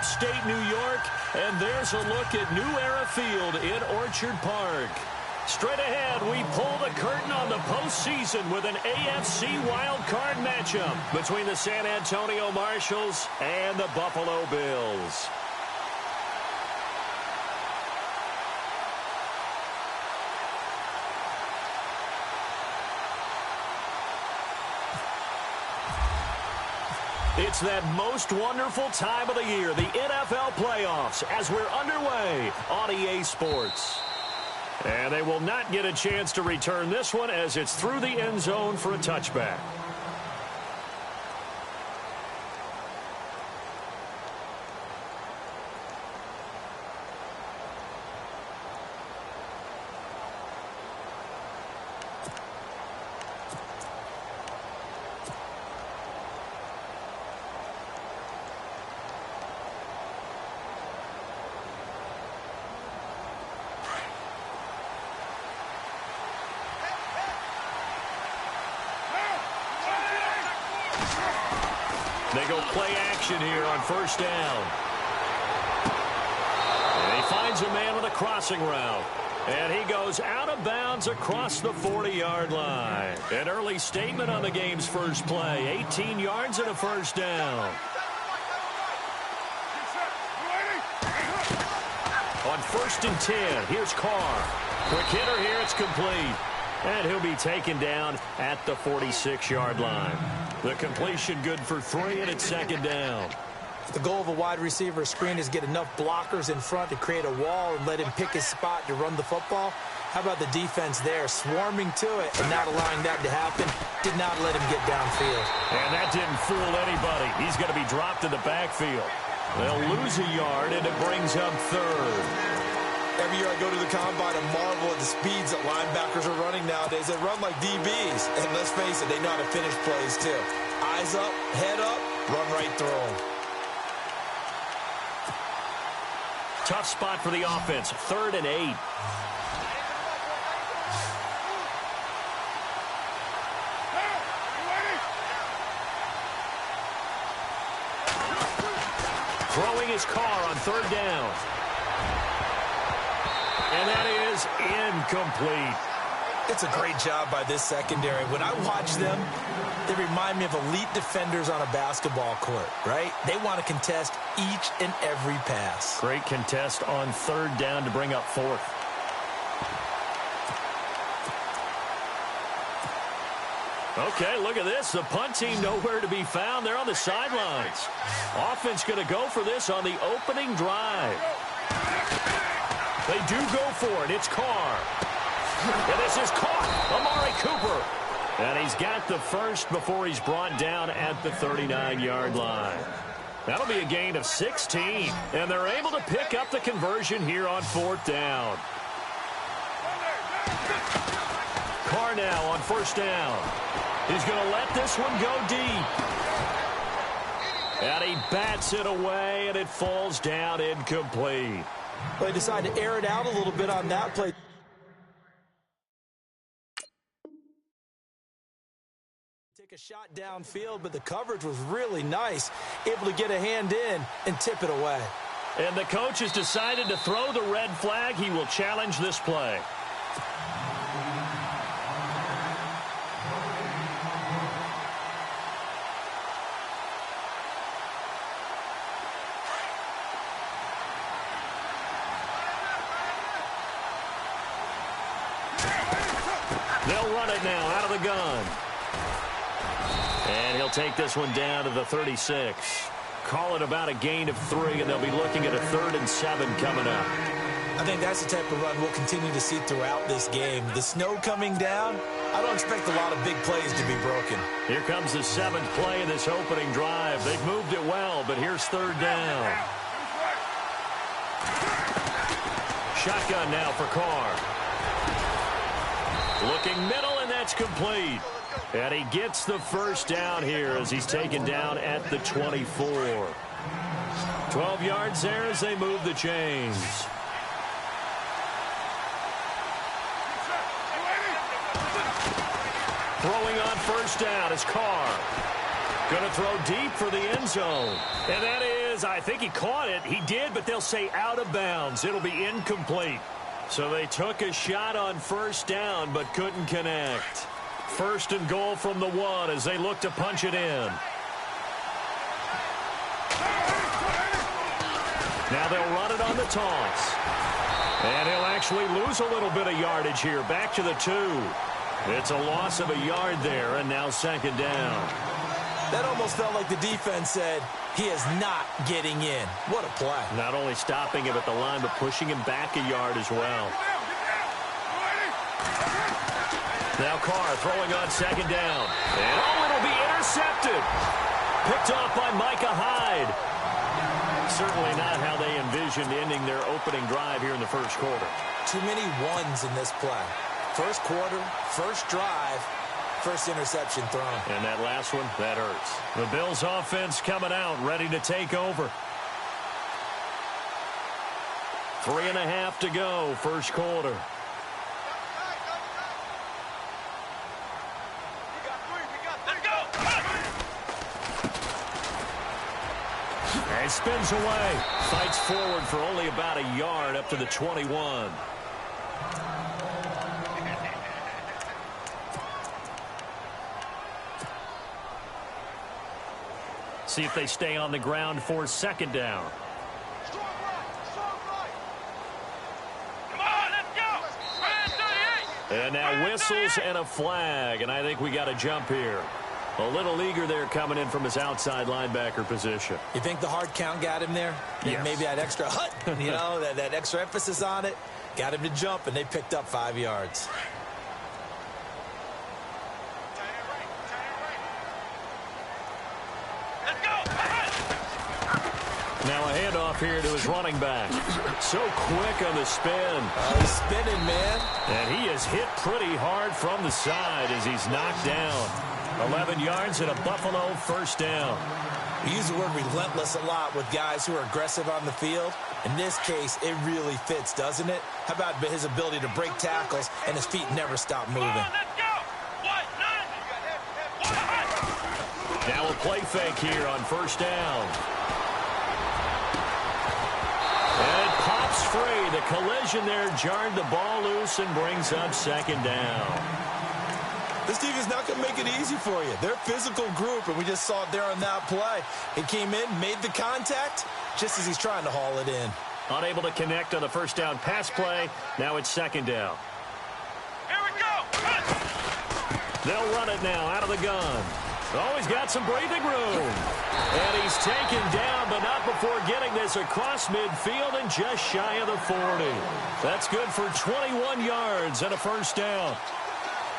upstate New York, and there's a look at New Era Field in Orchard Park. Straight ahead, we pull the curtain on the postseason with an AFC wildcard matchup between the San Antonio Marshals and the Buffalo Bills. It's that most wonderful time of the year, the NFL playoffs, as we're underway on EA Sports. And they will not get a chance to return this one as it's through the end zone for a touchback. They go play action here on first down. And he finds a man with a crossing route. And he goes out of bounds across the 40-yard line. An early statement on the game's first play. 18 yards and a first down. On first and 10, here's Carr. Quick hitter here, it's complete. And he'll be taken down at the 46-yard line. The completion good for 3, and it's second down. The goal of a wide receiver screen is get enough blockers in front to create a wall and let him pick his spot to run the football. How about the defense there, swarming to it and not allowing that to happen? Did not let him get downfield. And that didn't fool anybody. He's going to be dropped in the backfield. They'll lose a yard, and it brings up third. Every year I go to the combine and marvel at the speeds that linebackers are running nowadays. They run like DBs. And let's face it, they know how to finish plays too. Eyes up, head up, run right through them. Tough spot for the offense, 3rd and 8. Throwing his car on 3rd down. And that is incomplete. It's a great job by this secondary. When I watch them, they remind me of elite defenders on a basketball court, right? They want to contest each and every pass. Great contest on 3rd down to bring up 4th. Okay, look at this. The punt team nowhere to be found. They're on the sidelines. Offense going to go for this on the opening drive. They do go for it. It's Carr. And this is caught. Amari Cooper. And he's got the first before he's brought down at the 39-yard line. That'll be a gain of 16. And they're able to pick up the conversion here on 4th down. Carr now on 1st down. He's going to let this one go deep. And he bats it away, and it falls down incomplete. Well, they decided to air it out a little bit on that play. Take a shot downfield, but the coverage was really nice. Able to get a hand in and tip it away. And the coach has decided to throw the red flag. He will challenge this play. They'll run it now out of the gun. And he'll take this one down to the 36. Call it about a gain of 3, and they'll be looking at a 3rd and 7 coming up. I think that's the type of run we'll continue to see throughout this game. The snow coming down, I don't expect a lot of big plays to be broken. Here comes the 7th play of this opening drive. They've moved it well, but here's 3rd down. Shotgun now for Carr. Looking middle, and that's complete. And he gets the first down here as he's taken down at the 24. 12 yards there as they move the chains. Throwing on first down is Carr. Going to throw deep for the end zone. And that is. I think he caught it. He did, but they'll say out of bounds. It'll be incomplete. So they took a shot on first down, but couldn't connect. First and goal from the 1 as they look to punch it in. Now they'll run it on the toss. And he'll actually lose a little bit of yardage here. Back to the 2. It's a loss of a yard there, and now second down. That almost felt like the defense said, he is not getting in. What a play. Not only stopping him at the line, but pushing him back a yard as well. Now Carr throwing on second down. And it'll be intercepted. Picked off by Micah Hyde. Certainly not how they envisioned ending their opening drive here in the first quarter. Too many ones in this play. First quarter, first drive, first interception thrown. And that last one, that hurts. The Bills offense coming out, ready to take over. 3.5 to go, first quarter. And spins away. Fights forward for only about a yard up to the 21. See if they stay on the ground for second down. Come on, let's go. And now whistles and a flag, and I think we got a jump here. A little eager there coming in from his outside linebacker position. You think the hard count got him there? Yes. Maybe that extra hut, you know, that extra emphasis on it. Got him to jump, and they picked up 5 yards. Now a handoff here to his running back. So quick on the spin. He's spinning, man. And he is hit pretty hard from the side as he's knocked down. 11 yards and a Buffalo first down. We use the word relentless a lot with guys who are aggressive on the field. In this case, it really fits, doesn't it? How about his ability to break tackles and his feet never stop moving? Now a play fake here on first down. And it pops free. The collision there jarred the ball loose and brings up second down. This team is not going to make it easy for you. They're a physical group, and we just saw it there on that play. He came in, made the contact, just as he's trying to haul it in. Unable to connect on the first down pass play. Now it's second down. Here we go. They'll run it now out of the gun. Oh, he's got some breathing room. And he's taken down, but not before getting this across midfield and just shy of the 40. That's good for 21 yards and a first down.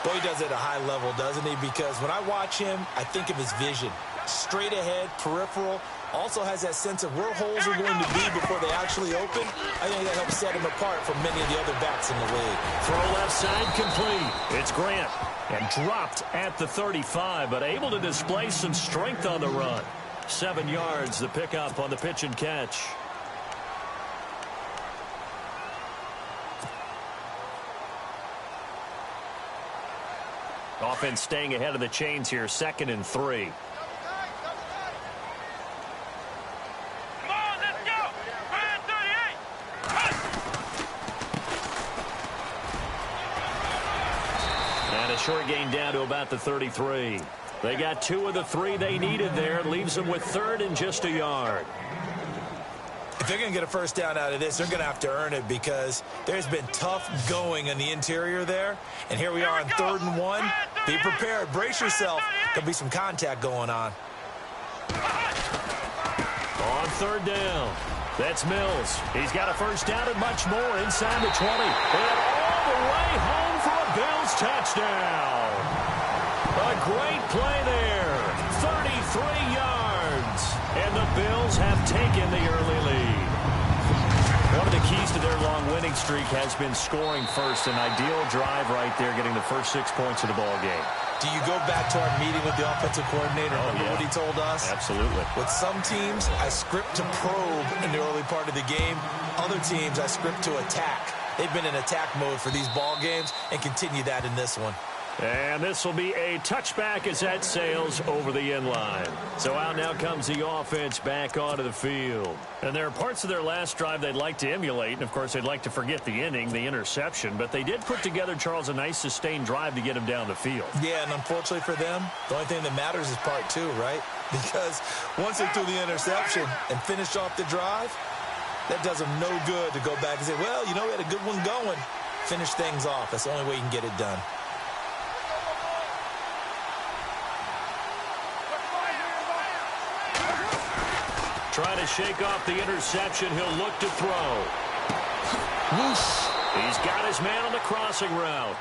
Boy, he does it at a high level, doesn't he? Because when I watch him, I think of his vision. Straight ahead, peripheral. Also has that sense of where holes are going to be before they actually open. I think that helps set him apart from many of the other backs in the league. Throw left side complete. It's Grant. And dropped at the 35, but able to display some strength on the run. 7 yards, the pickup on the pitch and catch. Offense staying ahead of the chains here, 2nd and 3. Come on, let's go. 38. And a short gain down to about the 33. They got 2 of the 3 they needed there. It leaves them with 3rd and just a yard. If they're going to get a first down out of this, they're going to have to earn it because there's been tough going on the interior there. And here we are on 3rd and 1. Be prepared. Brace yourself. There'll be some contact going on. On 3rd down. That's Mills. He's got a first down and much more inside the 20. And all the way home for a Bills touchdown. A great play there. 33 yards. And the Bills have taken the early lead. One of the keys to their long winning streak has been scoring first. An ideal drive right there, getting the first 6 points of the ball game. Do you go back to our meeting with the offensive coordinator? Remember what he told us? Absolutely. With some teams, I script to probe in the early part of the game. Other teams, I script to attack. They've been in attack mode for these ball games and continue that in this one. And this will be a touchback as that sails over the end line. So out now comes the offense back onto the field. And there are parts of their last drive they'd like to emulate. And, of course, they'd like to forget the inning, the interception. But they did put together, Charles, a nice sustained drive to get him down the field. Yeah, and unfortunately for them, the only thing that matters is part two, right? Because once they threw the interception and finished off the drive, that does them no good to go back and say, well, you know, we had a good one going. Finish things off. That's the only way you can get it done. Trying to shake off the interception. He'll look to throw. He's got his man on the crossing route.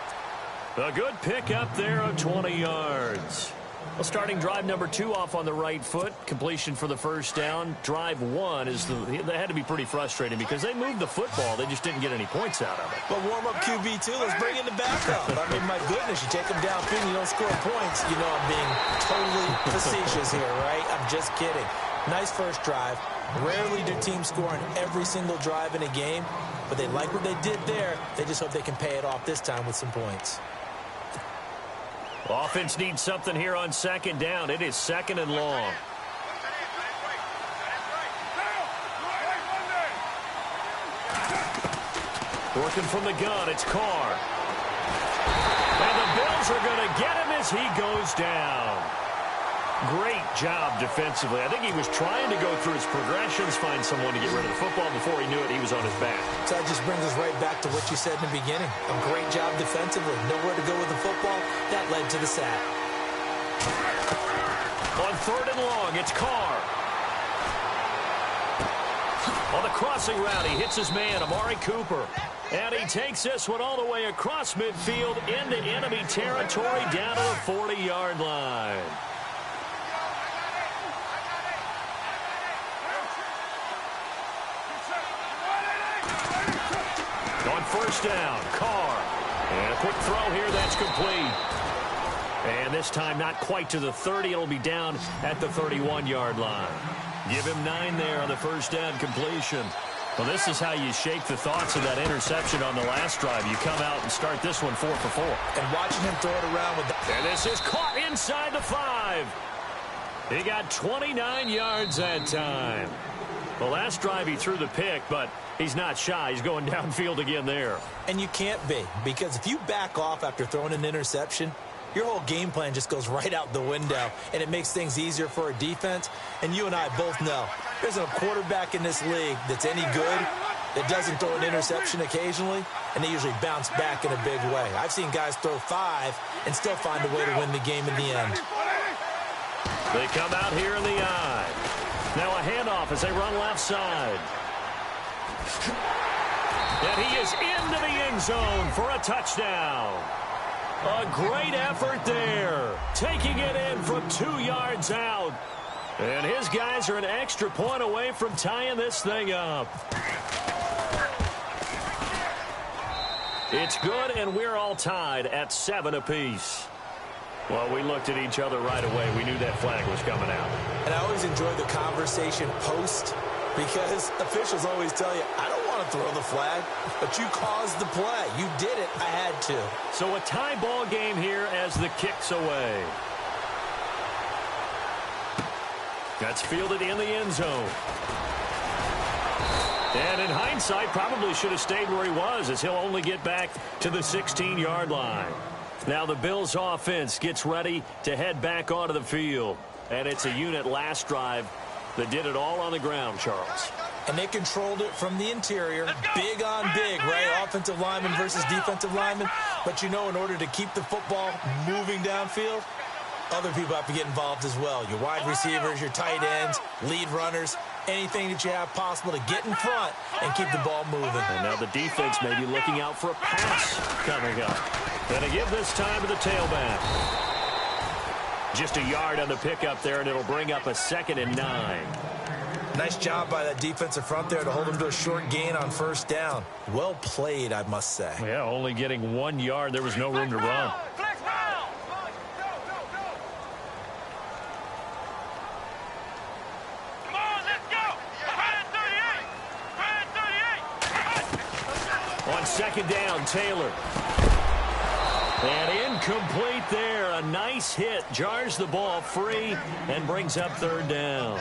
A good pick up there of 20 yards. Well, starting drive number 2 off on the right foot. Completion for the first down. Drive 1 is they had to be pretty frustrating because they moved the football. They just didn't get any points out of it. But warm up QB2. Let's bring in the backup. I mean, my goodness, you take them downfield, you don't score points. You know I'm being totally facetious here, right? I'm just kidding. Nice first drive. Rarely do teams score in every single drive in a game, but they like what they did there. They just hope they can pay it off this time with some points. Offense needs something here on second down. It is second and long. Working from the gun, it's Carr. And the Bills are going to get him as he goes down. Great job defensively. I think he was trying to go through his progressions, find someone to get rid of the football. Before he knew it, he was on his back. So that just brings us right back to what you said in the beginning. A great job defensively. Nowhere to go with the football. That led to the sack. On third and long, it's Carr. On the crossing route, he hits his man, Amari Cooper. And he takes this one all the way across midfield into enemy territory down to the 40-yard line. On first down, Carr. And a quick throw here, that's complete. And this time not quite to the 30. It'll be down at the 31-yard line. Give him 9 there on the first down completion. Well, this is how you shake the thoughts of that interception on the last drive. You come out and start this one 4 for 4. And watching him throw it around with the... And this is caught inside the 5. He got 29 yards that time. The last drive he threw the pick, but he's not shy. He's going downfield again there. And you can't be, because if you back off after throwing an interception, your whole game plan just goes right out the window, and it makes things easier for a defense. And you and I both know there's a quarterback in this league that's any good that doesn't throw an interception occasionally, and they usually bounce back in a big way. I've seen guys throw 5 and still find a way to win the game in the end. They come out here in the eye. Now a handoff as they run left side. And he is into the end zone for a touchdown. A great effort there. Taking it in from 2 yards out. And his guys are an extra point away from tying this thing up. It's good, and we're all tied at 7 apiece. Well, we looked at each other right away. We knew that flag was coming out. And I always enjoy the conversation post, because officials always tell you, I don't want to throw the flag, but you caused the play. You did it. I had to. So a tie ball game here as the kick's away. That's fielded in the end zone. And in hindsight, probably should have stayed where he was, as he'll only get back to the 16-yard line. Now the Bills offense gets ready to head back onto the field. And it's a unit last drive that did it all on the ground, Charles. And they controlled it from the interior. Big on big, right? Offensive lineman versus defensive lineman. But you know, in order to keep the football moving downfield, other people have to get involved as well. Your wide receivers, your tight ends, lead runners, anything that you have possible to get in front and keep the ball moving. And now the defense may be looking out for a pass coming up. Going to give this time to the tailback. Just a yard on the pickup there, and it'll bring up a 2nd and 9. Nice job by that defensive front there to hold him to a short gain on first down. Well played, I must say. Yeah, only getting 1 yard. There was no room to run. On second down, Taylor. And incomplete there. A nice hit. Jars the ball free and brings up third down.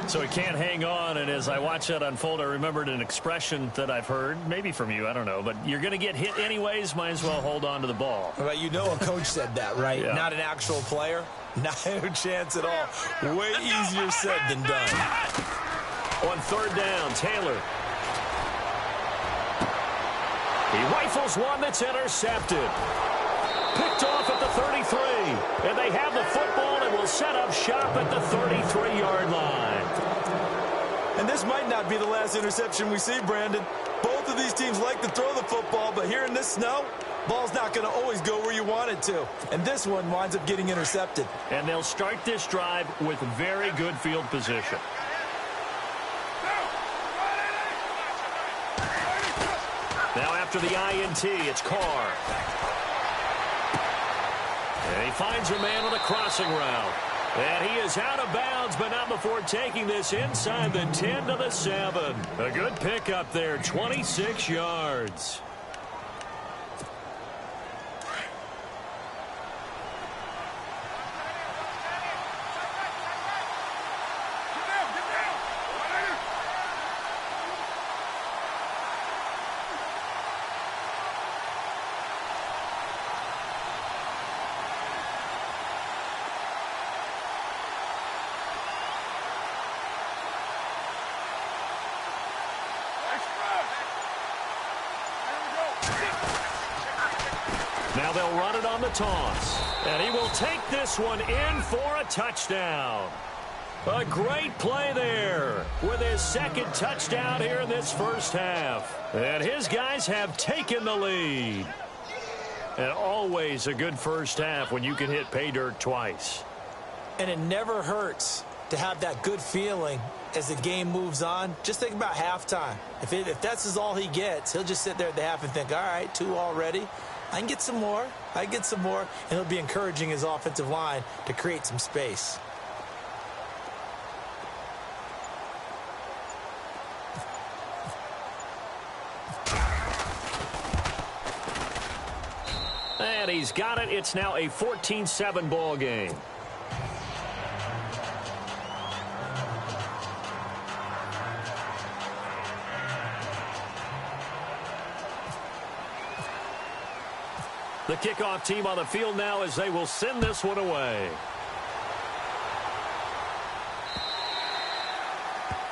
So he can't hang on, and as I watch that unfold, I remembered an expression that I've heard, maybe from you, I don't know, but you're going to get hit anyways, might as well hold on to the ball. Well, you know a coach said that, right? Yeah. Not an actual player. Not a chance at all. Way easier said than done. On third down, Taylor. He rifles one that's intercepted. Picked off at the 33. And they have the football and will set up shop at the 33-yard line. And this might not be the last interception we see, Brandon. Both of these teams like to throw the football, but here in this snow, ball's not going to always go where you want it to. And this one winds up getting intercepted. And they'll start this drive with very good field position. Now after the INT, it's Carr. And he finds a man on a crossing route. And he is out of bounds, but not before taking this inside the 10 to the 7. A good pickup there, 26 yards. Now they'll run it on the toss. And he will take this one in for a touchdown. A great play there with his second touchdown here in this first half. And his guys have taken the lead. And always a good first half when you can hit pay dirt twice. And it never hurts to have that good feeling as the game moves on. Just think about halftime. If that's all he gets, he'll just sit there at the half and think, all right, 2 already. I can get some more. I can get some more. And he'll be encouraging his offensive line to create some space. And he's got it. It's now a 14-7 ball game. The kickoff team on the field now as they will send this one away.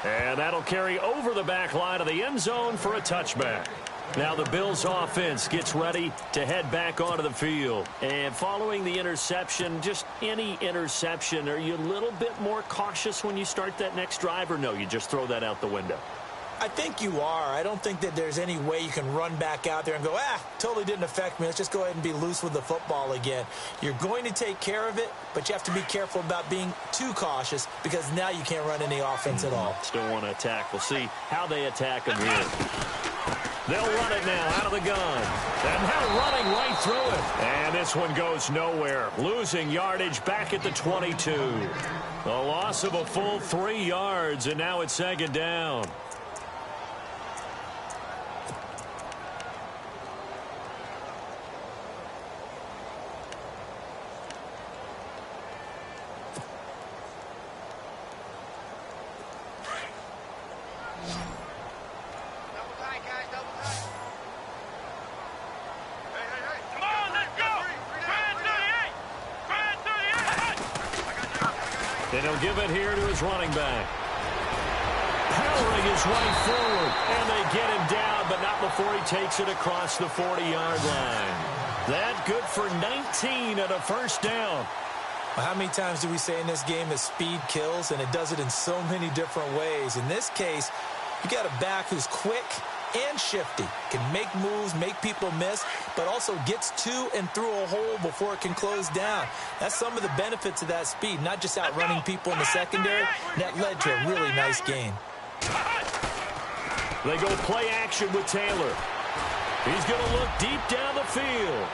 And that'll carry over the back line of the end zone for a touchback. Now the Bills offense gets ready to head back onto the field. And following the interception, just any interception, are you a little bit more cautious when you start that next drive, or no, you just throw that out the window? I think you are. I don't think that there's any way you can run back out there and go, totally didn't affect me. Let's just go ahead and be loose with the football again. You're going to take care of it, but you have to be careful about being too cautious because now you can't run any offense at all. Still want to attack. We'll see how they attack them here. They'll run it now out of the gun. And now running right through it. And this one goes nowhere. Losing yardage back at the 22. A loss of a full 3 yards, and now it's second down. And he'll give it here to his running back. Powering his way forward. And they get him down, but not before he takes it across the 40-yard line. That good for 19 and a first down. Well, how many times do we say in this game that speed kills, and it does it in so many different ways? In this case, you got a back who's quick and shifty, can make moves, make people miss, but also gets to and through a hole before it can close down. That's some of the benefits of that speed, not just outrunning people in the secondary. That led to a really nice gain. They go play action with Taylor. He's going to look deep down the field.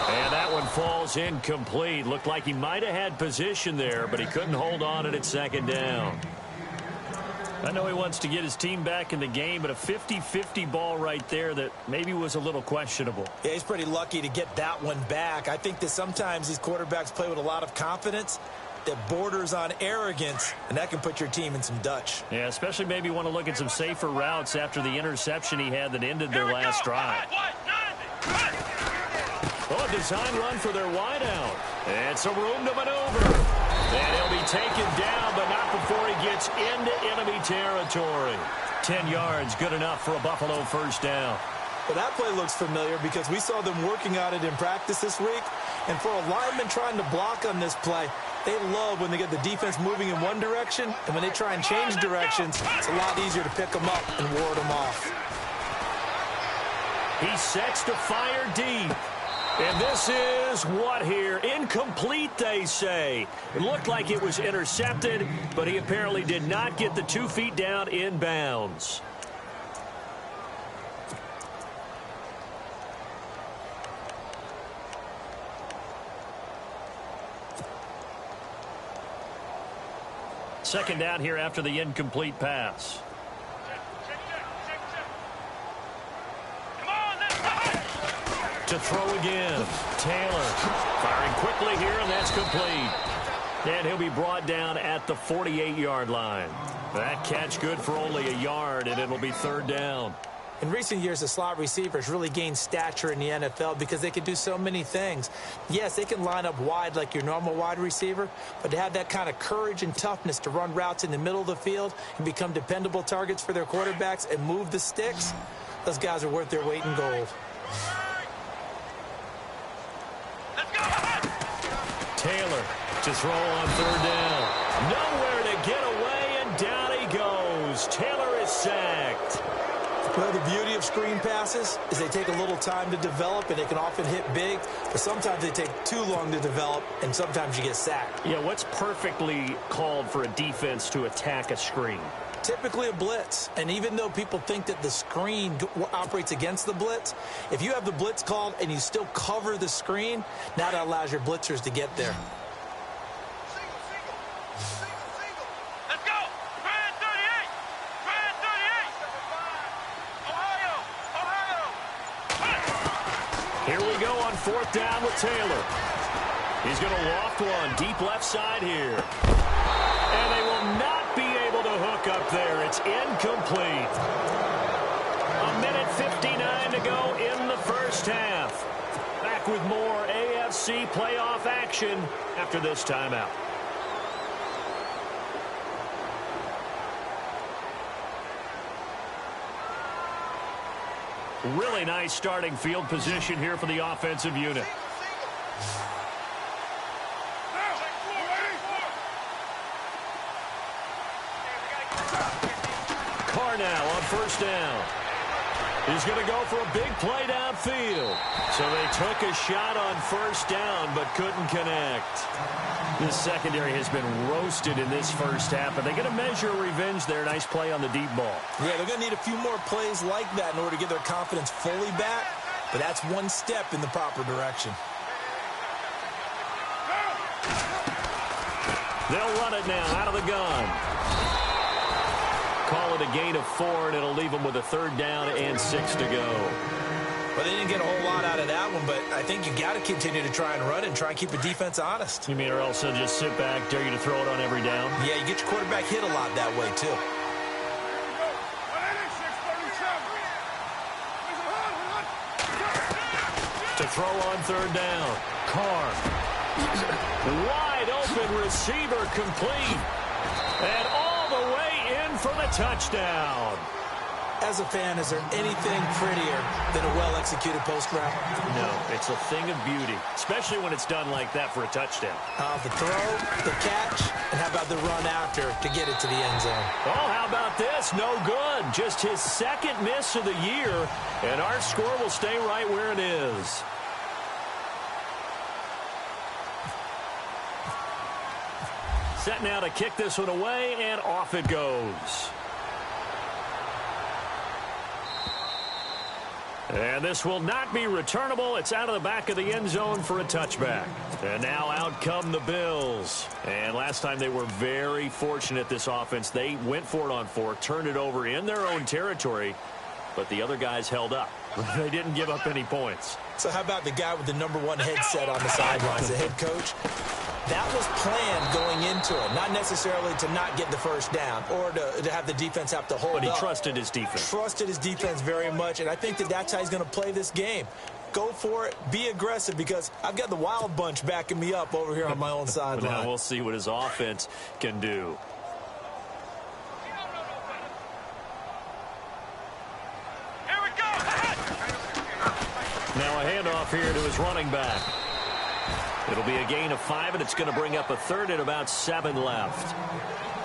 And that one falls incomplete. Looked like he might have had position there, but he couldn't hold on at second down. I know he wants to get his team back in the game, but a 50-50 ball right there that maybe was a little questionable. Yeah, he's pretty lucky to get that one back. I think that sometimes these quarterbacks play with a lot of confidence that borders on arrogance, and that can put your team in some Dutch. Yeah, especially maybe want to look at some safer routes after the interception he had that ended their last drive. Oh, a design run for their wideout. And some room to maneuver. And he'll be taken down, but not before he gets into enemy territory. 10 yards, good enough for a Buffalo first down. Well, that play looks familiar because we saw them working on it in practice this week. And for a lineman trying to block on this play, they love when they get the defense moving in one direction. And when they try and change directions, it's a lot easier to pick them up and ward them off. He sets to fire deep. And this is what here? Incomplete, they say. It looked like it was intercepted, but he apparently did not get the 2 feet down in bounds. Second down here after the incomplete pass. To throw again. Taylor firing quickly here, and that's complete. And he'll be brought down at the 48-yard line. That catch good for only a yard, and it'll be third down. In recent years, the slot receivers really gained stature in the NFL because they can do so many things. Yes, they can line up wide like your normal wide receiver, but to have that kind of courage and toughness to run routes in the middle of the field and become dependable targets for their quarterbacks and move the sticks, those guys are worth their weight in gold. Taylor to throw on third down. Nowhere to get away, and down he goes. Taylor is sacked. Well, the beauty of screen passes is they take a little time to develop, and they can often hit big, but sometimes they take too long to develop, and sometimes you get sacked. Yeah, what's perfectly called for a defense to attack a screen? Typically a blitz, and even though people think that the screen operates against the blitz, if you have the blitz called and you still cover the screen, now that allows your blitzers to get there. Let's go! Brand 38! Brand 38! Ohio! Here we go on fourth down with Taylor. He's going to loft one deep left side here. And they will not be able to hook up there. It's incomplete. A minute 59 to go in the first half. Back with more AFC playoff action after this timeout. Really nice starting field position here for the offensive unit. Now on first down. He's going to go for a big play downfield. So they took a shot on first down but couldn't connect. This secondary has been roasted in this first half, and they're going to measure revenge there. Nice play on the deep ball. Yeah, they're going to need a few more plays like that in order to get their confidence fully back, but that's one step in the proper direction. They'll run it now out of the gun. Call it a gain of 4, and it'll leave them with a third down and 6 to go. Well, they didn't get a whole lot out of that one, but I think you got to continue to try and run and try and keep the defense honest. You mean or else they'll just sit back, dare you to throw it on every down? Yeah, you get your quarterback hit a lot that way, too. To throw on third down. Carr. Wide open receiver complete. And all the way in for the touchdown. As a fan, is there anything prettier than a well-executed post route? No, it's a thing of beauty, especially when it's done like that for a touchdown. The throw, the catch, and how about the run after to get it to the end zone? Oh, how about this? No good. Just his second miss of the year, and our score will stay right where it is. Set now to kick this one away, and off it goes. And this will not be returnable. It's out of the back of the end zone for a touchback. And now out come the Bills. And last time they were very fortunate, this offense. They went for it on 4, turned it over in their own territory, but the other guys held up. They didn't give up any points. So how about the guy with the #1 headset on the sidelines, the head coach? That was planned going into it, not necessarily to not get the first down or to have the defense have to hold up. But he trusted his defense. Trusted his defense very much, and I think that's how he's going to play this game. Go for it, be aggressive, because I've got the wild bunch backing me up over here on my own sideline. Now we'll see what his offense can do. Here we go. Now a handoff here to his running back. It'll be a gain of 5, and it's going to bring up a third and about 7 left.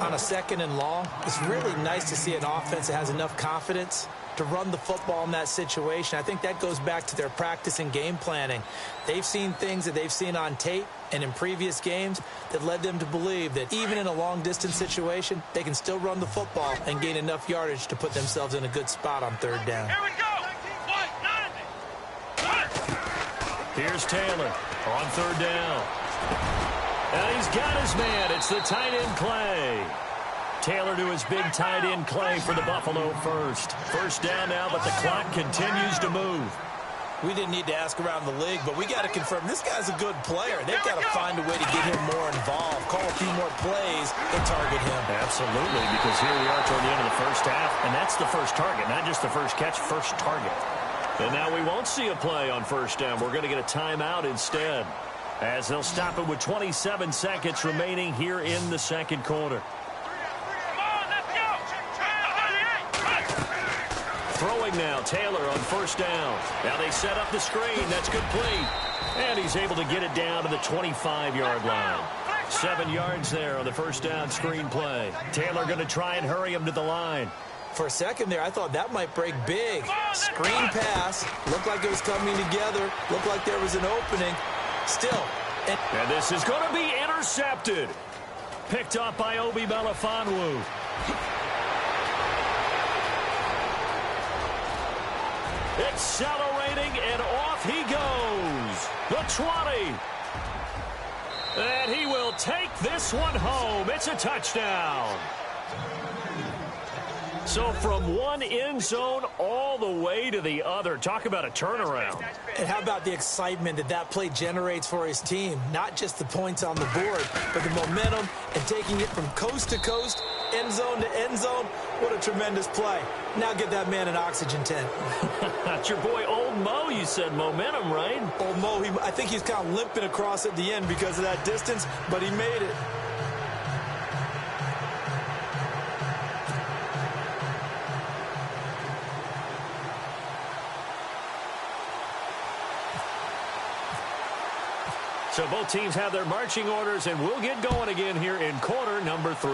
On a 2nd and long, it's really nice to see an offense that has enough confidence to run the football in that situation. I think that goes back to their practice and game planning. They've seen things that they've seen on tape and in previous games that led them to believe that even in a long-distance situation, they can still run the football and gain enough yardage to put themselves in a good spot on 3rd down. Here we go. 190. Here's Taylor on 3rd down. And he's got his man. It's the tight end Clay. Taylor to his big tight end Clay for the Buffalo first down now, but the clock continues to move. We didn't need to ask around the league, but we got to confirm this guy's a good player. They've got to find a way to get him more involved, call a few more plays and target him. Absolutely, because here we are toward the end of the first half, and that's the first target, not just the first catch, first target. And now we won't see a play on 1st down. We're going to get a timeout instead, as they'll stop it with 27 seconds remaining here in the 2nd quarter. Come on, let's go. 38. Throwing now, Taylor on 1st down. Now they set up the screen. That's complete. And he's able to get it down to the 25-yard line. 7 yards there on the 1st down screen play. Taylor going to try and hurry him to the line. For a second there, I thought that might break big. Screen pass. Looked like it was coming together. Looked like there was an opening. Still. And this is going to be intercepted. Picked up by Obi Melifonwu. Accelerating, and off he goes. The 20. And he will take this one home. It's a touchdown. So from one end zone all the way to the other. Talk about a turnaround. And how about the excitement that play generates for his team? Not just the points on the board, but the momentum and taking it from coast to coast, end zone to end zone. What a tremendous play. Now get that man an oxygen tent. That's your boy Old Mo. You said momentum, right? Old Mo, I think he's kind of limping across at the end because of that distance, but he made it. So both teams have their marching orders, and we'll get going again here in quarter number 3.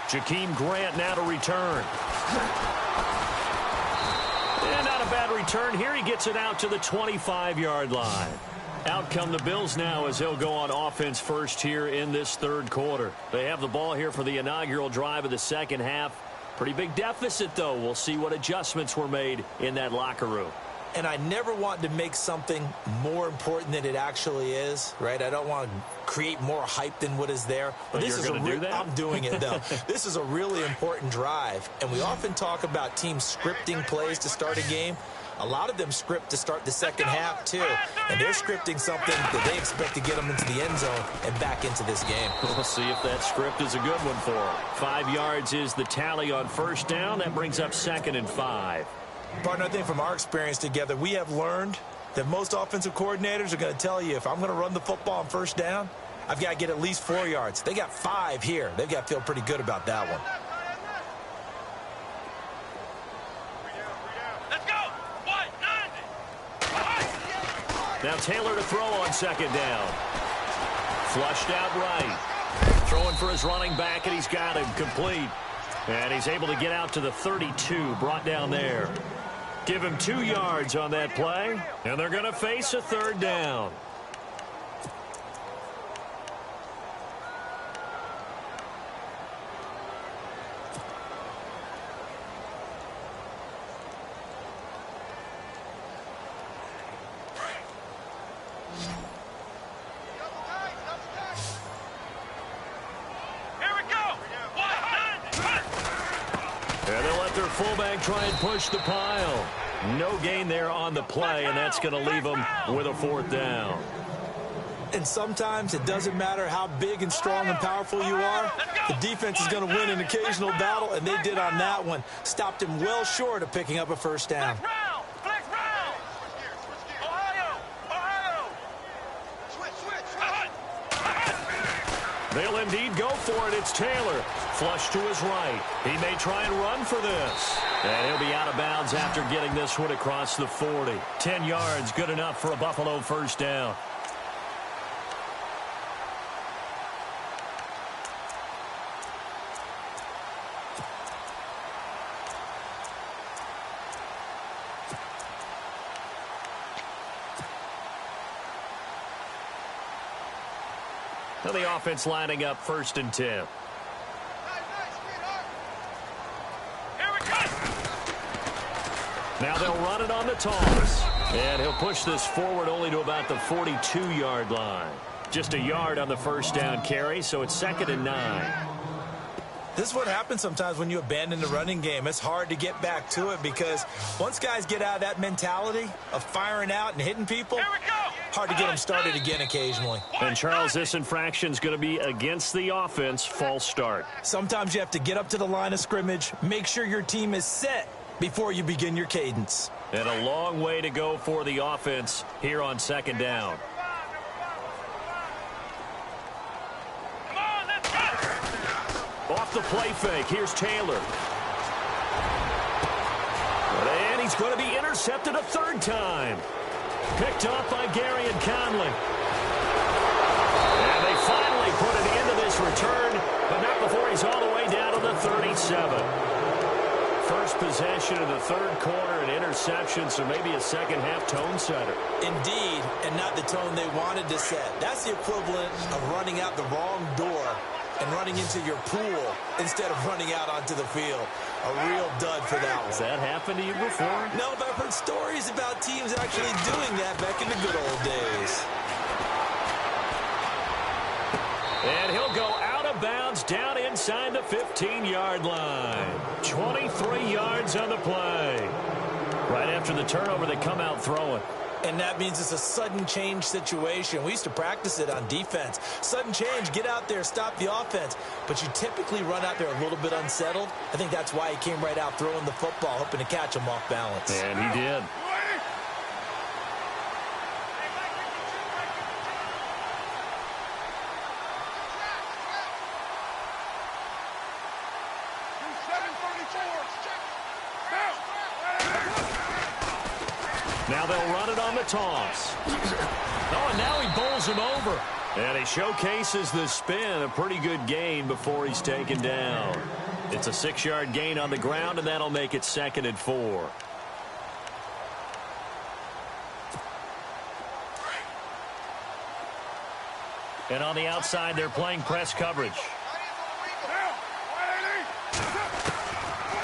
Jakeem Grant now to return. And not a bad return here. He gets it out to the 25-yard line. Out come the Bills now as they'll go on offense first here in this 3rd quarter. They have the ball here for the inaugural drive of the 2nd half. Pretty big deficit, though. We'll see what adjustments were made in that locker room. And I never want to make something more important than it actually is, right? I don't want to create more hype than what is there. But this is going to do that? I'm doing it, though. This is a really important drive. And we often talk about teams scripting plays to start a game. A lot of them script to start the 2nd half, too. And they're scripting something that they expect to get them into the end zone and back into this game. We'll see if that script is a good one for them. 5 yards is the tally on 1st down. That brings up 2nd and 5. Partner, I think from our experience together, we have learned that most offensive coordinators are going to tell you, if I'm going to run the football on 1st down, I've got to get at least 4 yards. They got 5 here. They've got to feel pretty good about that one. Let's go. 190. Now Taylor to throw on 2nd down. Flushed out right. Throwing for his running back, and he's got him complete. And he's able to get out to the 32, brought down there. Give him 2 yards on that play, and they're going to face a 3rd down. And they'll let their fullback try and push the pile. No gain there on the play, and that's going to leave them with a 4th down. And sometimes it doesn't matter how big and strong and powerful you are. The defense is going to win an occasional battle, and they did on that one. Stopped him well short of picking up a 1st down. Flex round. Ohio. Switch. They'll indeed go for it. It's Taylor. Flush to his right. He may try and run for this. And he'll be out of bounds after getting this one across the 40. 10 yards, good enough for a Buffalo 1st down. Now the offense lining up 1st and 10. Here we go. Now they'll run it on the toss. And he'll push this forward only to about the 42-yard line. Just a yard on the 1st down carry, so it's 2nd and 9. This is what happens sometimes when you abandon the running game. It's hard to get back to it because once guys get out of that mentality of firing out and hitting people, Here we go. hard to get them started again occasionally. And, Charles, this infraction is going to be against the offense, false start. Sometimes you have to get up to the line of scrimmage, make sure your team is set before you begin your cadence. And a long way to go for the offense here on 2nd down. Come on, let's go. Off the play fake, here's Taylor. And he's going to be intercepted a 3rd time. Picked off by Gary and Conley. And they finally put an end to this return, but not before he's all the way down to the 37. First possession of the 3rd quarter, an interception, so maybe a second-half tone setter. Indeed, and not the tone they wanted to set. That's the equivalent of running out the wrong door and running into your pool instead of running out onto the field. A real dud for that one. Has that happened to you before? No, but I've heard stories about teams actually doing that back in the good old days. And he'll go out of bounds down inside the 15-yard line. 23 yards on the play. Right after the turnover, they come out throwing. And that means it's a sudden change situation. We used to practice it on defense. Sudden change, get out there, stop the offense. But you typically run out there a little bit unsettled. I think that's why he came right out throwing the football, hoping to catch him off balance. And he did. Now they'll run it on the toss. Oh, and now he bowls him over. And he showcases the spin. A pretty good gain before he's taken down. It's a 6-yard gain on the ground, and that'll make it 2nd and 4. And on the outside, they're playing press coverage.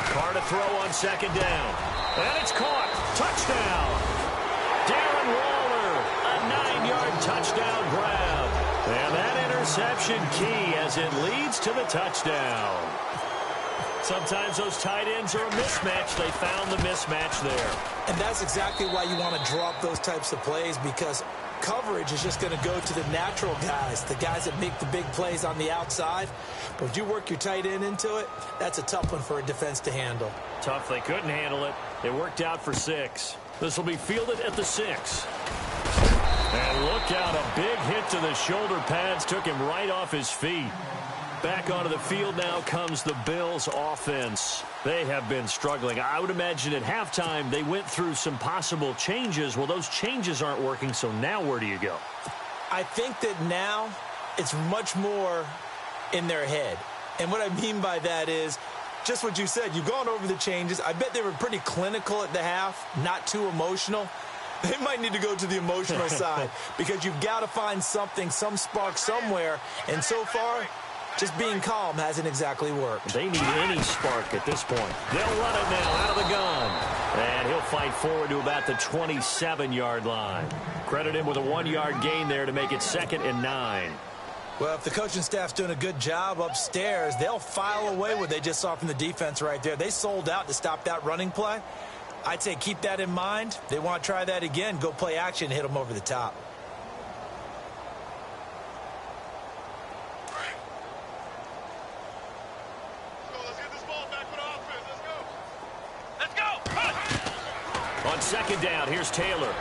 Carr to throw on 2nd down. And it's caught. Touchdown. Darren Waller, a 9-yard touchdown grab. And that interception key as it leads to the touchdown. Sometimes those tight ends are a mismatch. They found the mismatch there. And that's exactly why you want to draw up those types of plays, because coverage is just going to go to the natural guys, the guys that make the big plays on the outside. But if you work your tight end into it, that's a tough one for a defense to handle. Tough. They couldn't handle it. It worked out for 6. This will be fielded at the 6. And look out, a big hit to the shoulder pads took him right off his feet. Back onto the field now comes the Bills offense. They have been struggling. I would imagine at halftime they went through some possible changes. Well, those changes aren't working, so now where do you go? I think that now it's much more in their head. And what I mean by that is just what you said. You've gone over the changes. I bet they were pretty clinical at the half, not too emotional. They might need to go to the emotional side because you've got to find something, some spark somewhere. And so far, just being calm hasn't exactly worked. They need any spark at this point. They'll run it now out of the gun. And he'll fight forward to about the 27-yard line. Credit him with a 1-yard gain there to make it 2nd and 9. Well, if the coaching staff's doing a good job upstairs, they'll file away what they just saw from the defense right there. They sold out to stop that running play. I'd say keep that in mind. They want to try that again. Go play action, hit them over the top. Let's get this ball back for the offense. Let's go. Let's go. On second down, here's Taylor.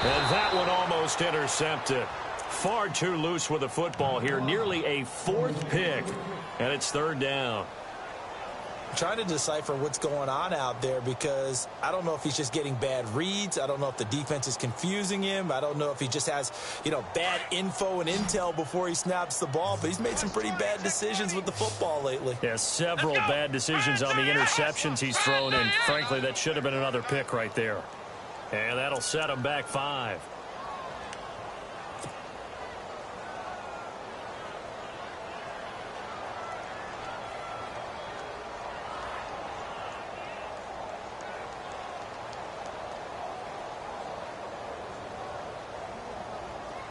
And that one almost intercepted. Far too loose with the football here. Nearly a fourth pick. And it's third down. I'm trying to decipher what's going on out there because I don't know if he's just getting bad reads. I don't know if the defense is confusing him. I don't know if he just has, bad info and intel before he snaps the ball. But he's made some pretty bad decisions with the football lately. Yeah, several bad decisions on the interceptions he's thrown. And frankly, that should have been another pick right there. And that'll set him back 5.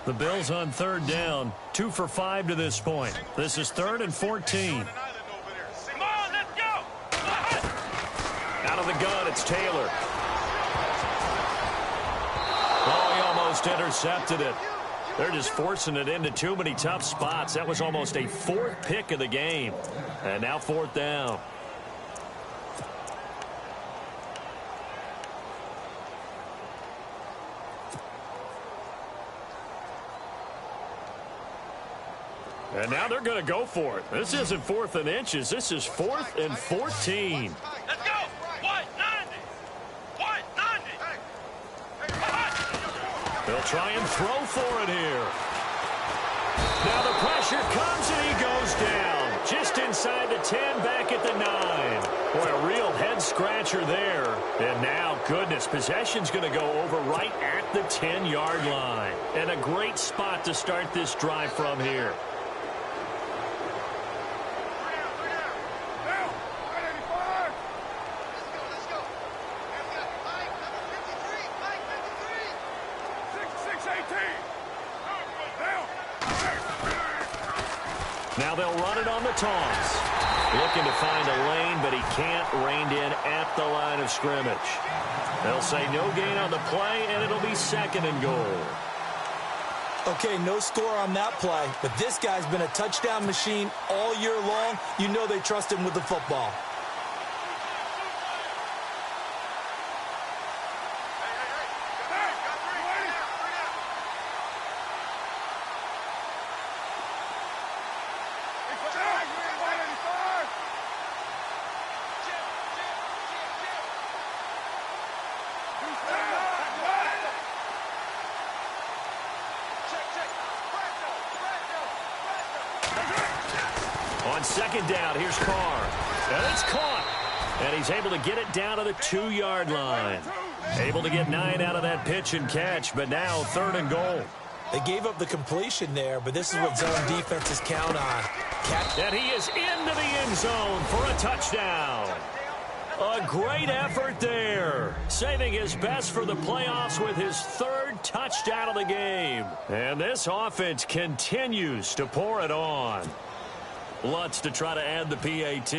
The Bills on third down, 2 for 5 to this point. This is 3rd and 14. Come on, let's go. Out of the gun, it's Taylor. Oh, he almost intercepted it. They're just forcing it into too many tough spots. That was almost a 4th pick of the game. And now 4th down. And now they're going to go for it. This isn't 4th and inches. This is 4th and 14. Let's go. 190. 190. They'll try and throw for it here. Now the pressure comes and he goes down. Just inside the 10, back at the 9. Boy, a real head scratcher there. And now, goodness, possession's going to go over right at the 10-yard line. And a great spot to start this drive from here. Now they'll run it on the toss. Looking to find a lane, but he can't. Reined in at the line of scrimmage. They'll say no gain on the play, and it'll be 2nd and goal. Okay, no score on that play, but this guy's been a touchdown machine all year long. You know they trust him with the football. On second down, here's Carr. And it's caught. And he's able to get it down to the 2-yard line. Able to get 9 out of that pitch and catch, but now 3rd and goal. They gave up the completion there, but this is what zone defenses count on. And he is into the end zone for a touchdown. A great effort there. Saving his best for the playoffs with his 3rd touchdown of the game. And this offense continues to pour it on. Lutz to try to add the PAT.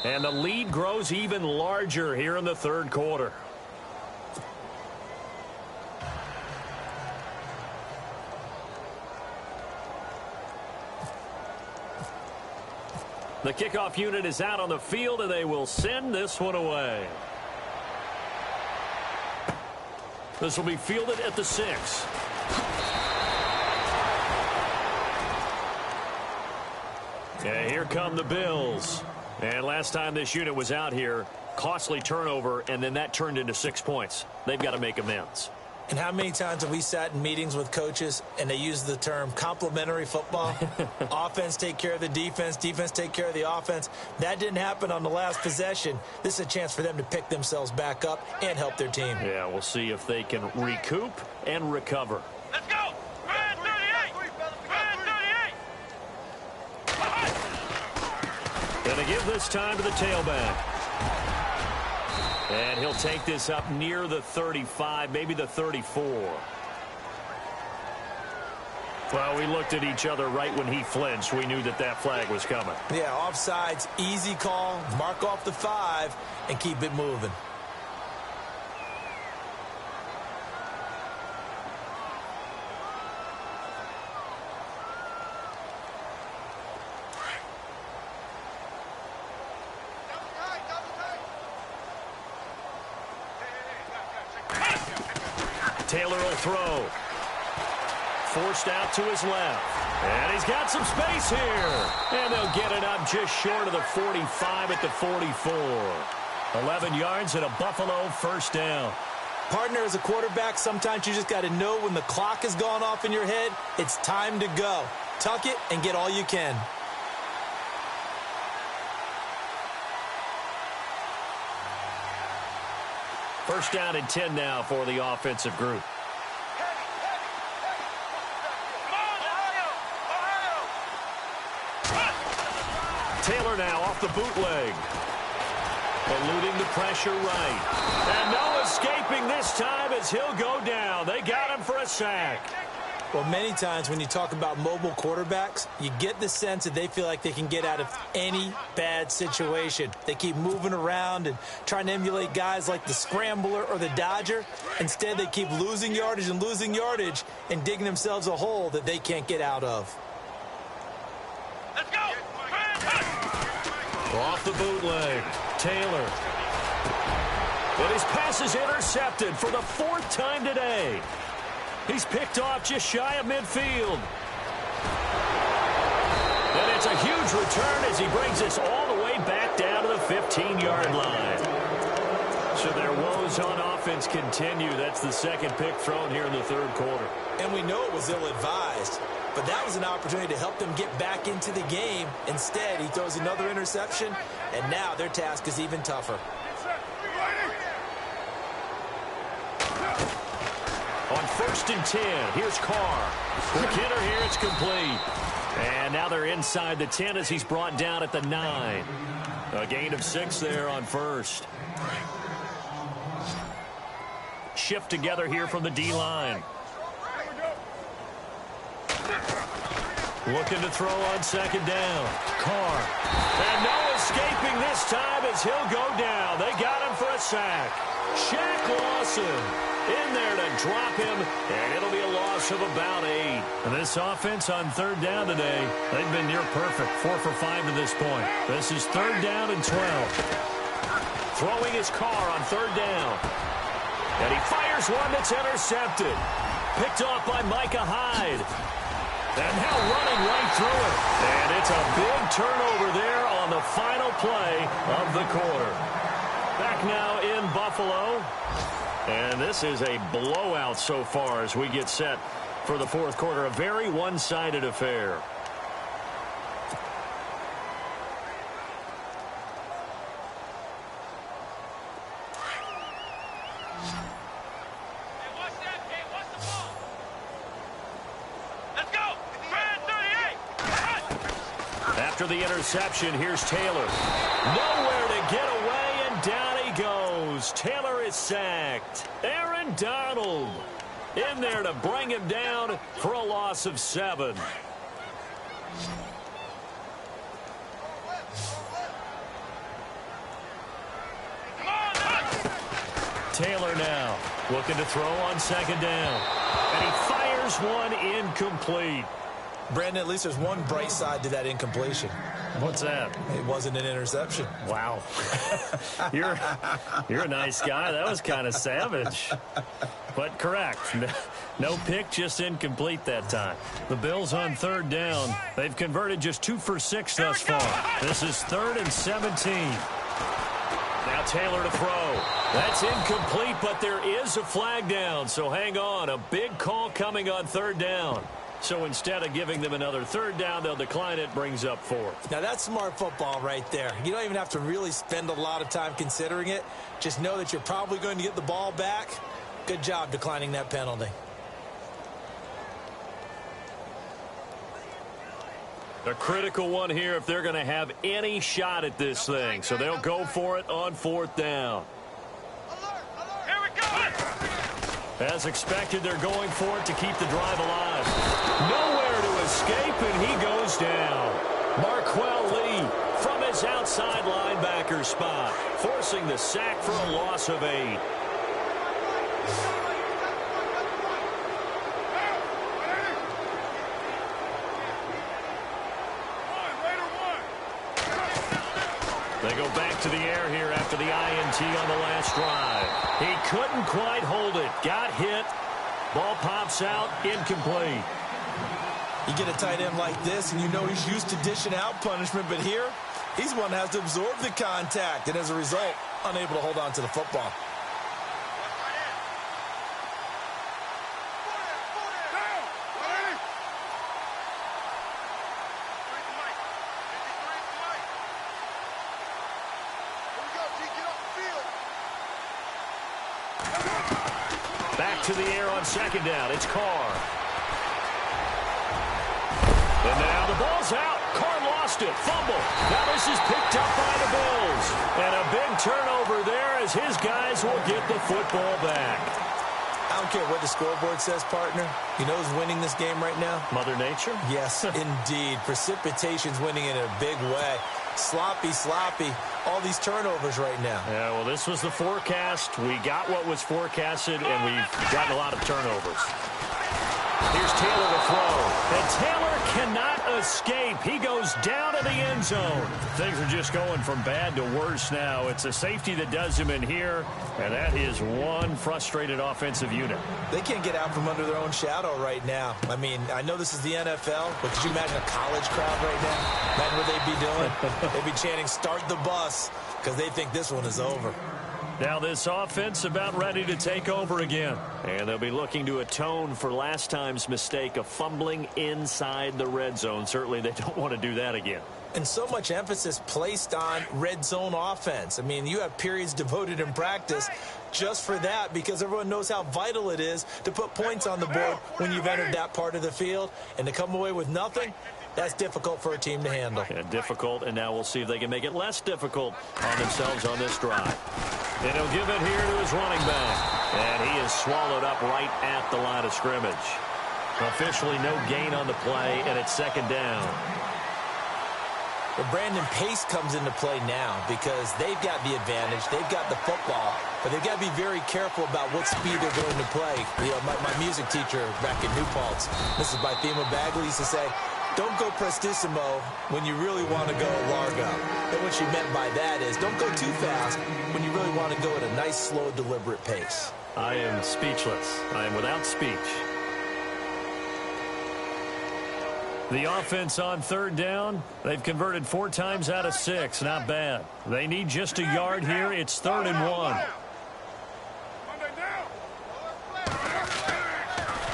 And the lead grows even larger here in the 3rd quarter. The kickoff unit is out on the field, and they will send this one away. This will be fielded at the 6. And here come the Bills. And last time this unit was out here, costly turnover, and then that turned into 6 points. They've got to make amends. And how many times have we sat in meetings with coaches and they use the term complementary football? Offense take care of the defense, defense take care of the offense. That didn't happen on the last possession. This is a chance for them to pick themselves back up and help their team. Yeah, we'll see if they can recoup and recover. Let's go. Red 38. Red 38. Gonna give this time to the tailback. And he'll take this up near the 35, maybe the 34. Well, we looked at each other right when he flinched. We knew that that flag was coming. Yeah, offsides, easy call. Mark off the 5 and keep it moving. Taylor will throw. Forced out to his left. And he's got some space here. And they'll get it up just short of the 45 at the 44. 11 yards and a Buffalo first down. Partner, as a quarterback, sometimes you just got to know when the clock has gone off in your head, it's time to go. Tuck it and get all you can. First down and 10 now for the offensive group. Taylor now off the bootleg. Eluding the pressure right. And no escaping this time as he'll go down. They got him for a sack. Well, many times when you talk about mobile quarterbacks, you get the sense that they feel like they can get out of any bad situation. They keep moving around and trying to emulate guys like the Scrambler or the Dodger. Instead, they keep losing yardage and digging themselves a hole that they can't get out of. Let's go! Off the bootleg, Taylor. But his pass is intercepted for the 4th time today. He's picked off just shy of midfield. And it's a huge return as he brings us all the way back down to the 15-yard line. So their woes on offense continue. That's the second pick thrown here in the 3rd quarter. And we know it was ill-advised, but that was an opportunity to help them get back into the game. Instead, he throws another interception, and now their task is even tougher. On 1st and 10, here's Carr. Quick hitter here, it's complete. And now they're inside the 10 as he's brought down at the 9. A gain of 6 there on 1st. Shift together here from the D-line. Looking to throw on 2nd down. Carr. And no escaping this time as he'll go down. They got him for a sack. Shaq Lawson in there to drop him, and it'll be a loss of about 8. And this offense on 3rd down today, they've been near perfect. 4 for 5 to this point. This is 3rd down and 12. Throwing his Carr on 3rd down. And he fires one that's intercepted. Picked off by Micah Hyde. And now running right through it. And it's a big turnover there on the final play of the quarter. Back now in Buffalo. And this is a blowout so far as we get set for the 4th quarter. A very one-sided affair. After the interception, here's Taylor. Nowhere to get away, and down he goes. Taylor is sacked. Aaron Donald in there to bring him down for a loss of 7. Taylor now looking to throw on 2nd down. And he fires one incomplete. Brandon, at least there's one bright side to that incompletion. What's that? It wasn't an interception. Wow. You're a nice guy. That was kind of savage. But correct. No pick, just incomplete that time. The Bills on 3rd down. They've converted just 2 for 6 thus far. This is 3rd and 17. Now Taylor to throw. That's incomplete, but there is a flag down. So hang on. A big call coming on 3rd down. So instead of giving them another 3rd down, they'll decline it, brings up 4th. Now that's smart football right there. You don't even have to really spend a lot of time considering it. Just know that you're probably going to get the ball back. Good job declining that penalty. A critical one here if they're going to have any shot at this thing. So they'll go for it on 4th down. As expected, they're going for it to keep the drive alive. Nowhere to escape, and he goes down. Marquell Lee from his outside linebacker spot, forcing the sack for a loss of 8. They go back to the air here after the INT on the last drive. He couldn't quite hold it. Got hit. Ball pops out. Incomplete. You get a tight end like this, and you know he's used to dishing out punishment, but here, he's one that has to absorb the contact, and as a result, unable to hold on to the football. Back to the air on second down. It's Carr. And now the ball's out. Carr lost it. Fumble. Now this is picked up by the Bills. And a big turnover there as his guys will get the football back. I don't care what the scoreboard says, partner. You know who's winning this game right now? Mother Nature? Yes, indeed. Precipitation's winning in a big way. Sloppy, sloppy. All these turnovers right now. Yeah, well, this was the forecast. We got what was forecasted, and we've gotten a lot of turnovers. Here's Taylor to throw. And Taylor cannot escape. He goes down to the end zone. Things are just going from bad to worse now. It's a safety that does him in here, and that is one frustrated offensive unit. They can't get out from under their own shadow right now. I mean, I know this is the NFL, but could you imagine a college crowd right now? Imagine what they'd be doing. They'd be chanting, "Start the bus," because they think this one is over. Now this offense about ready to take over again. And they'll be looking to atone for last time's mistake of fumbling inside the red zone. Certainly they don't want to do that again. And so much emphasis placed on red zone offense. I mean, you have periods devoted in practice just for that because everyone knows how vital it is to put points on the board when you've entered that part of the field. And to come away with nothing, that's difficult for a team to handle. Yeah, difficult, and now we'll see if they can make it less difficult on themselves on this drive. And he'll give it here to his running back. And he is swallowed up right at the line of scrimmage. Officially no gain on the play, and it's second down. But Brandon, pace comes into play now because they've got the advantage. They've got the football, but they've got to be very careful about what speed they're going to play. You know, my music teacher back in New Paltz, Mrs. Bythema Bagley, used to say, don't go prestissimo when you really want to go largo. And what she meant by that is don't go too fast when you really want to go at a nice, slow, deliberate pace. I am speechless. I am without speech. The offense on third down, they've converted 4 times out of 6. Not bad. They need just a yard here. It's 3rd and 1.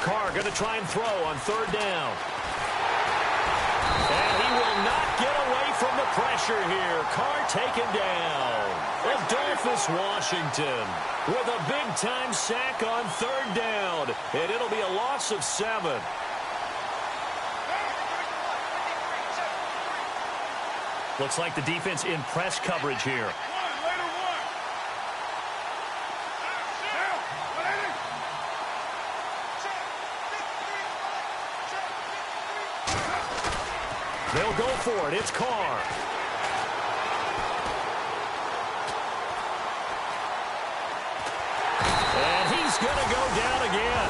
Carr going to try and throw on third down. And he will not get away from the pressure here. Carr taken down. Adolphus Washington with a big-time sack on third down. And it'll be a loss of 7. Looks like the defense in press coverage here. They'll go for it. It's Carr. And he's going to go down again.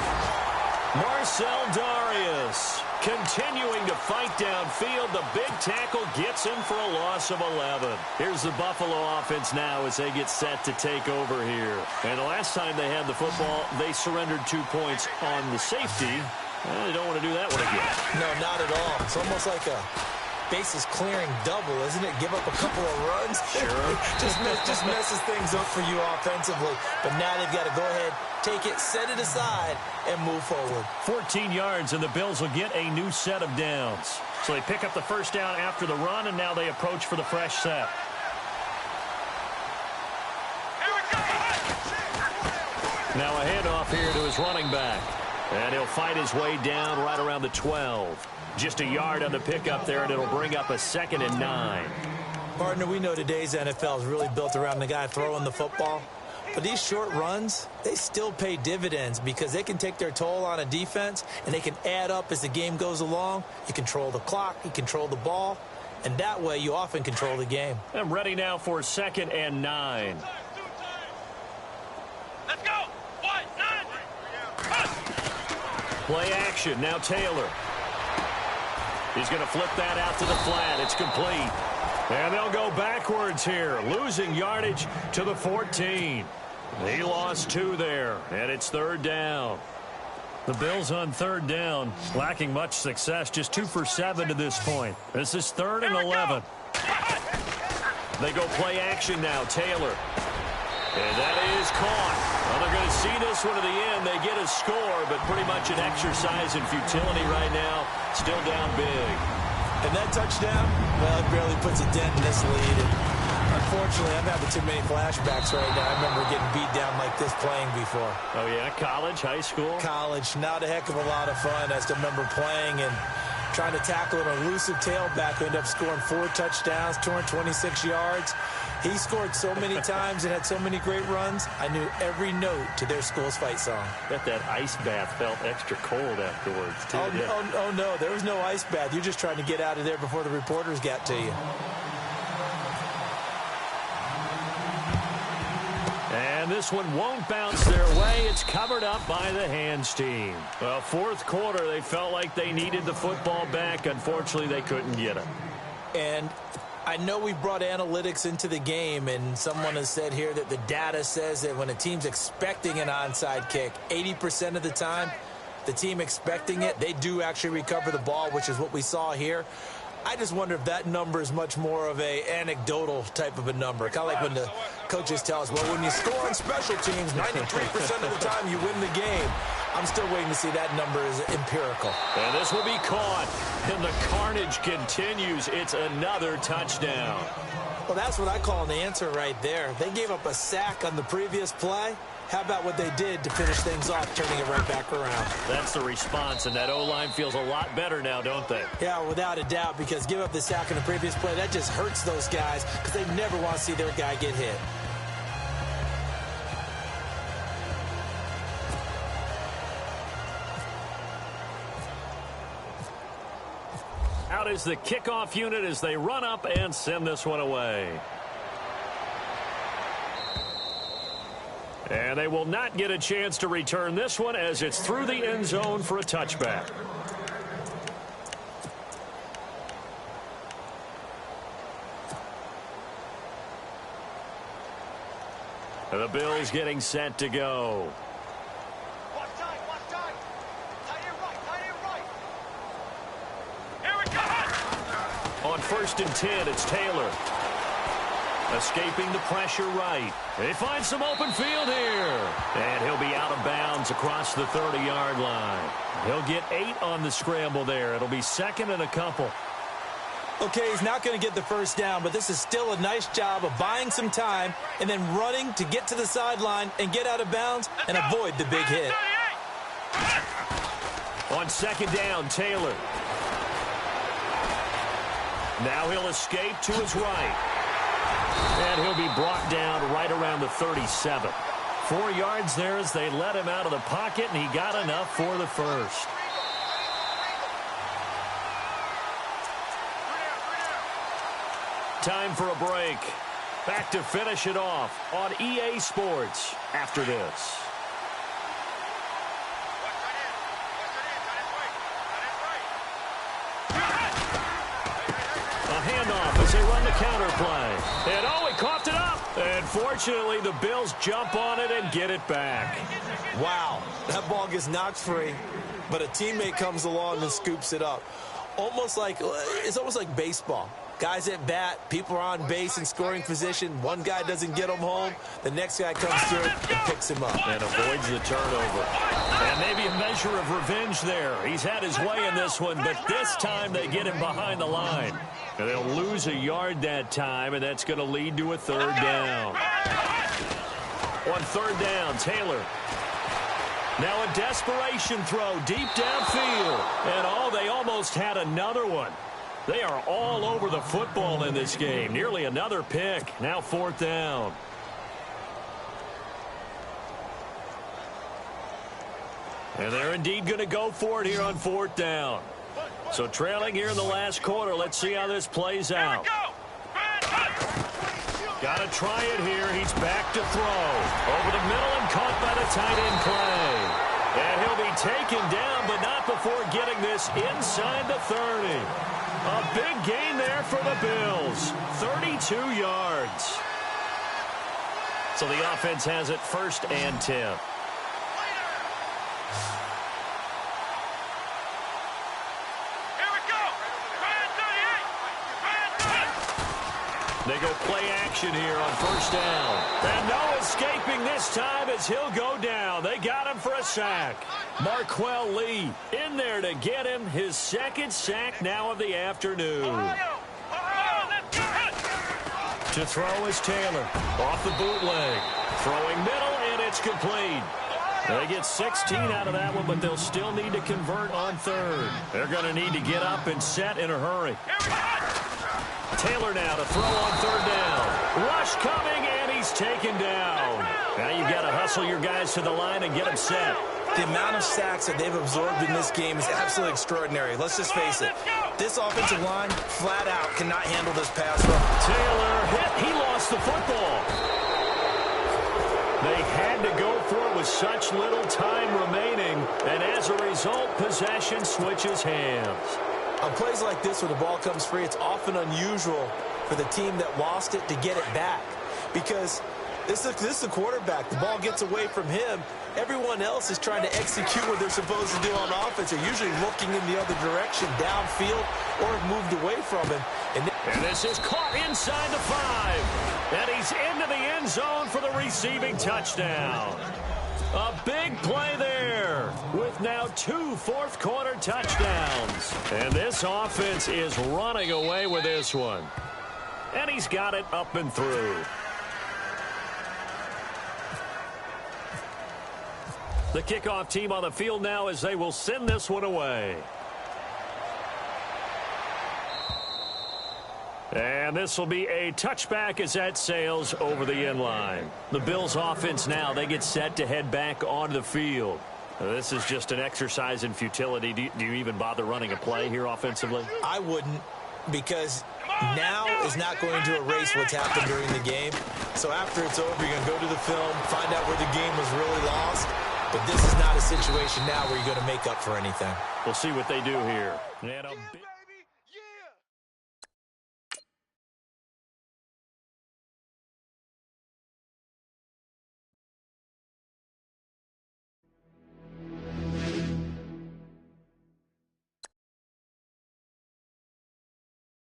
Marcel Darius continuing to fight downfield. The big tackle gets him for a loss of 11. Here's the Buffalo offense now as they get set to take over here. And the last time they had the football, they surrendered 2 points on the safety. Well, they don't want to do that one again. No, not at all. It's almost like a bases clearing double, isn't it? Give up a couple of runs. Sure. just messes things up for you offensively. But now they've got to go ahead, take it, set it aside, and move forward. 14 yards, and the Bills will get a new set of downs. So they pick up the first down after the run, and now they approach for the fresh set. Now a handoff here to his running back. And he'll fight his way down right around the 12. Just a yard on the pickup there, and it'll bring up a 2nd and 9. Partner, we know today's NFL is really built around the guy throwing the football. But these short runs, they still pay dividends because they can take their toll on a defense, and they can add up as the game goes along. You control the clock, you control the ball, and that way you often control the game. I'm ready now for 2nd and 9. Let's go. 1, 9. Play action. Now Taylor. He's going to flip that out to the flat. It's complete. And they'll go backwards here, losing yardage to the 14. He lost 2 there, and it's 3rd down. The Bills on 3rd down, lacking much success, just 2 for 7 to this point. This is 3rd and 11. They go play action now, Taylor. And that is caught. Well, they're going to see this one to the end. They get a score, but pretty much an exercise in futility right now. Still down big. And that touchdown, well, it barely puts a dent in this lead. And unfortunately, I'm having too many flashbacks right now. I remember getting beat down like this playing before. Oh, yeah? College, high school? College, not a heck of a lot of fun. I still remember playing and trying to tackle an elusive tailback who ended up scoring 4 touchdowns, 226 yards. He scored so many times and had so many great runs, I knew every note to their school's fight song. Bet that ice bath felt extra cold afterwards, too. Oh, no, there was no ice bath. You're just trying to get out of there before the reporters got to you. And this one won't bounce their way. It's covered up by the hands team. Well, 4th quarter, they felt like they needed the football back. Unfortunately, they couldn't get it. And I know we brought analytics into the game, and someone has said here that the data says that when a team's expecting an onside kick, 80% of the time, the team expecting it, they do actually recover the ball, which is what we saw here. I just wonder if that number is much more of a anecdotal type of a number. Kind of like when the coaches tell us, well, when you score on special teams, 93% of the time you win the game. I'm still waiting to see that number is empirical. And this will be caught. And the carnage continues. It's another touchdown. Well, that's what I call an answer right there. They gave up a sack on the previous play. How about what they did to finish things off, turning it right back around? That's the response, and that O-line feels a lot better now, don't they? Yeah, without a doubt, because give up the sack in the previous play, that just hurts those guys because they never want to see their guy get hit. Out is the kickoff unit as they run up and send this one away. And they will not get a chance to return this one as it's through the end zone for a touchback. The Bills getting set to go. Watch time, watch time. Tight end right. Here we go. On 1st and 10, it's Taylor. Escaping the pressure right. They find some open field here. And he'll be out of bounds across the 30-yard line. He'll get 8 on the scramble there. It'll be 2nd and a couple. Okay, he's not going to get the first down, but this is still a nice job of buying some time and then running to get to the sideline and get out of bounds and avoid the big hit. On 2nd down, Taylor. Now he'll escape to his right. And he'll be brought down right around the 37. 4 yards there as they let him out of the pocket, and he got enough for the first. Time for a break. Back to finish it off on EA Sports after this. A handoff as they run the counter play. And oh, he coughed it up. And fortunately, the Bills jump on it and get it back. Wow, that ball gets knocked free, but a teammate comes along and scoops it up. It's almost like baseball. Guys at bat, people are on base in scoring position. One guy doesn't get him home. The next guy comes through and picks him up. And avoids the turnover. And maybe a measure of revenge there. He's had his way in this one, but this time they get him behind the line. And they'll lose a yard that time, and that's going to lead to a 3rd down. On 3rd down, Taylor. Now a desperation throw deep downfield. And they almost had another one. They are all over the football in this game. Nearly another pick. Now 4th down. And they're indeed going to go for it here on 4th down. So trailing here in the last quarter. Let's see how this plays out. Got to try it here. He's back to throw. Over the middle and caught by the tight end Clay. And he'll be taken down, but not before getting this inside the 30. A big gain there for the Bills. 32 yards. So the offense has it 1st and 10. They go play action here on 1st down. And no escaping this time as he'll go down. They got him for a sack. Marquell Lee in there to get him his 2nd sack now of the afternoon. To throw is Taylor. Off the bootleg. Throwing middle, and it's complete. They get 16 out of that one, but they'll still need to convert on 3rd. They're going to need to get up and set in a hurry. Taylor now to throw on 3rd down. Rush coming, and he's taken down. Now you've got to hustle your guys to the line and get them set. The amount of sacks that they've absorbed in this game is absolutely extraordinary. Let's just face it. This offensive line, flat out, cannot handle this pass rush. Taylor hit. He lost the football. They had to go for it with such little time remaining, and as a result, possession switches hands. On plays like this where the ball comes free, it's often unusual for the team that lost it to get it back. Because this is the quarterback. The ball gets away from him. Everyone else is trying to execute what they're supposed to do on offense. They're usually looking in the other direction, downfield, or have moved away from him. And this is caught inside the 5. And he's into the end zone for the receiving touchdown. A big play there with now 2 fourth-quarter touchdowns. And this offense is running away with this one. And he's got it up and through. The kickoff team on the field now as they will send this one away. And this will be a touchback as that sails over the end line. The Bills offense now, they get set to head back onto the field. This is just an exercise in futility. Do you even bother running a play here offensively? I wouldn't, because now is not going to erase what's happened during the game. So after it's over, you're going to go to the film, find out where the game was really lost. But this is not a situation now where you're going to make up for anything. We'll see what they do here.